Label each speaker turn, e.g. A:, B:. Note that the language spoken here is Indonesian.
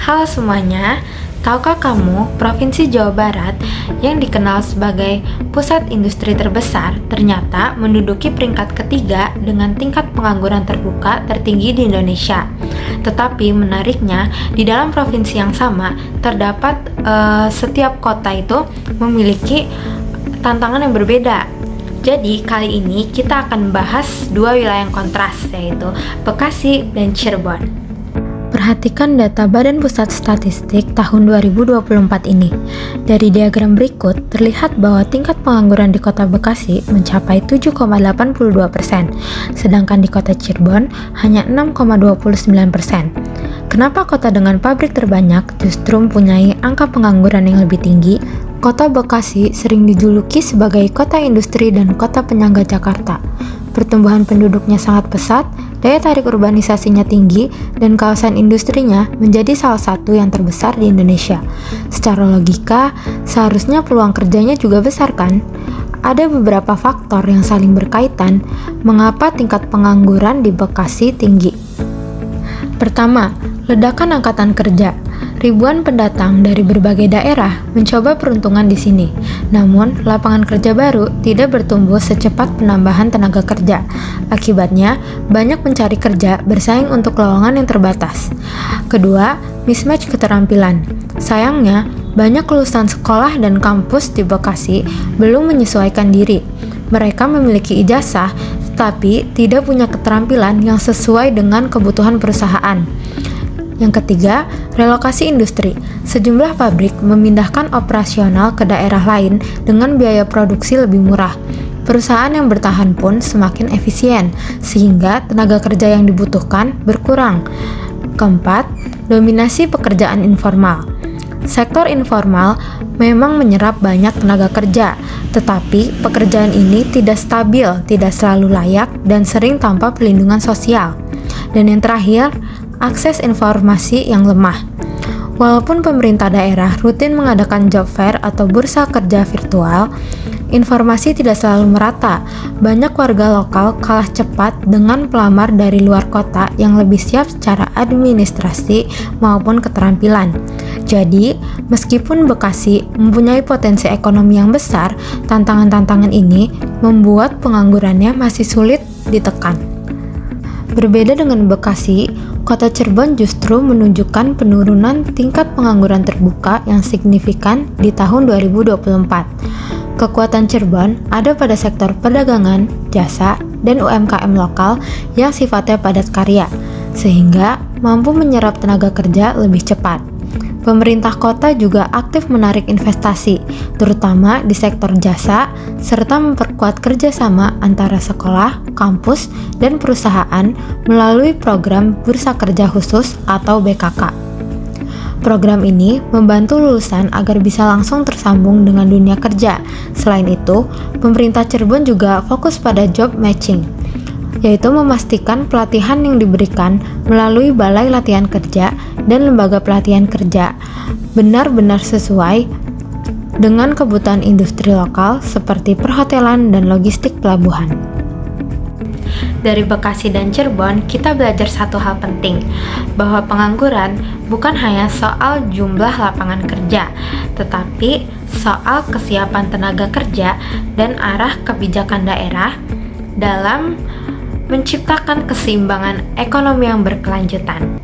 A: Halo semuanya, tahukah kamu Provinsi Jawa Barat yang dikenal sebagai pusat industri terbesar ternyata menduduki peringkat ketiga dengan tingkat pengangguran terbuka tertinggi di Indonesia. Tetapi menariknya, di dalam provinsi yang sama terdapat setiap kota itu memiliki tantangan yang berbeda. Jadi kali ini kita akan bahas dua wilayah yang kontras, yaitu Bekasi dan Cirebon. Perhatikan data Badan Pusat Statistik tahun 2024 ini. Dari diagram berikut, terlihat bahwa tingkat pengangguran di Kota Bekasi mencapai 7,82%, sedangkan di Kota Cirebon hanya 6,29%. Kenapa kota dengan pabrik terbanyak justru mempunyai angka pengangguran yang lebih tinggi? Kota Bekasi sering dijuluki sebagai kota industri dan kota penyangga Jakarta. Pertumbuhan penduduknya sangat pesat, daya tarik urbanisasinya tinggi, dan kawasan industrinya menjadi salah satu yang terbesar di Indonesia. Secara logika, seharusnya peluang kerjanya juga besar kan? Ada beberapa faktor yang saling berkaitan mengapa tingkat pengangguran di Bekasi tinggi. Pertama, ledakan angkatan kerja. Ribuan pendatang dari berbagai daerah mencoba peruntungan di sini. Namun, lapangan kerja baru tidak bertumbuh secepat penambahan tenaga kerja. Akibatnya, banyak pencari kerja bersaing untuk lowongan yang terbatas. Kedua, mismatch keterampilan. Sayangnya, banyak lulusan sekolah dan kampus di Bekasi belum menyesuaikan diri. Mereka memiliki ijazah, tetapi tidak punya keterampilan yang sesuai dengan kebutuhan perusahaan. Yang ketiga, relokasi industri. Sejumlah pabrik memindahkan operasional ke daerah lain dengan biaya produksi lebih murah. Perusahaan yang bertahan pun semakin efisien, sehingga tenaga kerja yang dibutuhkan berkurang. Keempat, dominasi pekerjaan informal. Sektor informal memang menyerap banyak tenaga kerja, tetapi pekerjaan ini tidak stabil, tidak selalu layak, dan sering tanpa perlindungan sosial. Dan yang terakhir, akses informasi yang lemah. Walaupun pemerintah daerah rutin mengadakan job fair atau bursa kerja virtual, informasi tidak selalu merata. Banyak warga lokal kalah cepat dengan pelamar dari luar kota yang lebih siap secara administrasi maupun keterampilan. Jadi, meskipun Bekasi mempunyai potensi ekonomi yang besar, tantangan-tantangan ini membuat penganggurannya masih sulit ditekan. Berbeda dengan Bekasi, Kota Cirebon justru menunjukkan penurunan tingkat pengangguran terbuka yang signifikan di tahun 2024. Kekuatan Cirebon ada pada sektor perdagangan, jasa, dan UMKM lokal yang sifatnya padat karya, sehingga mampu menyerap tenaga kerja lebih cepat. Pemerintah kota juga aktif menarik investasi, terutama di sektor jasa, serta memperkuat kerjasama antara sekolah, kampus, dan perusahaan melalui program Bursa Kerja Khusus atau BKK. Program ini membantu lulusan agar bisa langsung tersambung dengan dunia kerja. Selain itu, pemerintah Cirebon juga fokus pada job matching, yaitu memastikan pelatihan yang diberikan melalui Balai Latihan Kerja dan Lembaga Pelatihan Kerja benar-benar sesuai dengan kebutuhan industri lokal seperti perhotelan dan logistik pelabuhan. Dari Bekasi dan Cirebon, kita belajar satu hal penting, bahwa pengangguran bukan hanya soal jumlah lapangan kerja, tetapi soal kesiapan tenaga kerja dan arah kebijakan daerah dalam menciptakan keseimbangan ekonomi yang berkelanjutan.